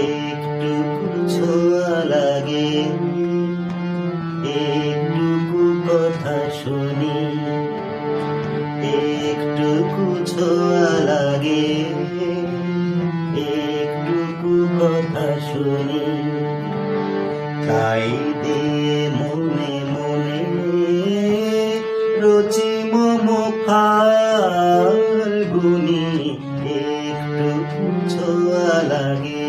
একটুকু ছোঁয়া লাগে, একটুকু কথা শুনি, একটুকু ছোঁয়া লাগে, একটুকু কথা শুনি। তাই দিয়ে মনে মনে রচি মম ফাল্গুনি, একটুকু ছোঁয়া লাগে,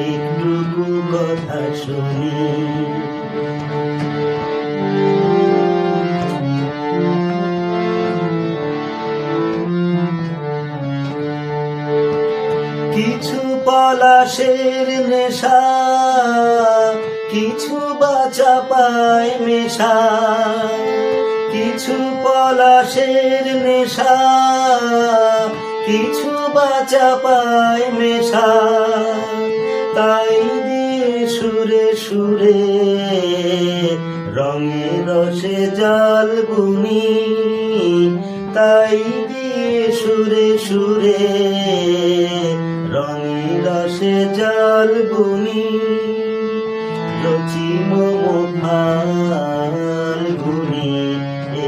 একটুকু কথা শুনি। কিছু পলাশের নেশা, কিছু বাচা পায় মেশা, কিছু পলাশের নেশা, কিছু বাচা পায় মেশা। তাই দিয়ে সুরে সুরে রঙে রসে জাল বুনি, তাই দিয়ে সুরে সুরে রঙে রসে জাল বুনি। রচি মম ফাল্গুনি,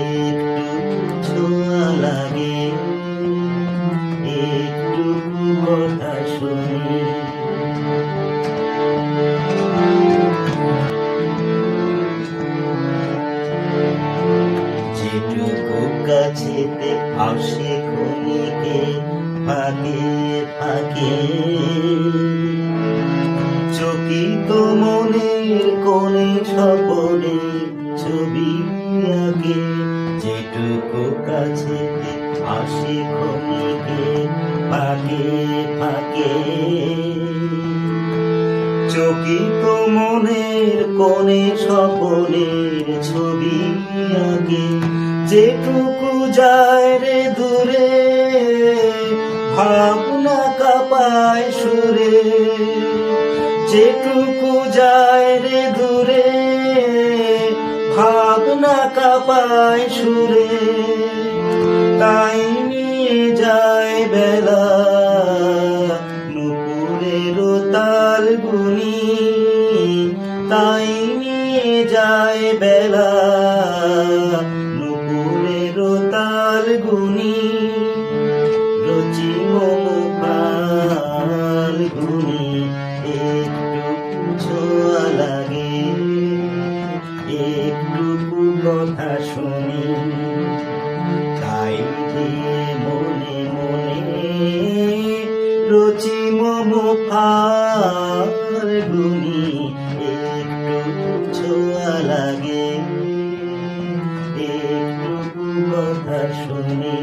একটুকু ছোঁয়া লাগে, একটুকু কথা শুনি। যেটুকু কাছেতে আসে ক্ষণিকে ফাঁকে ফাঁকে, চকিত মনের কোণে স্বপনে ছবি আঁকে। যেটুকু কাছেতে আসে ক্ষণিকে ফাঁকে ফাঁকে, চকিত মনের কোণে স্বপনের ছবি আঁকে। যেটুকু যায় রে দূরে ভাবনা কাঁপায় সুরে, যেটুকু যায় রে দূরে ভাবনা কাঁপায় সুরে। তাই নিয়ে যায় বেলা নুপুরের তাল গুনি, তাই নিয়ে যায় বেলা নুপুরের তাল গুনি। রচি মম ফাল্গুনি, একটুকু ছোঁয়া লাগে, একটুকু কথা শুনি। তাই দিয়ে মনে মনে রচি মম ফাল্গুনি, একটুকু ছোঁয়া লাগে, একটুকু কথা শুনি।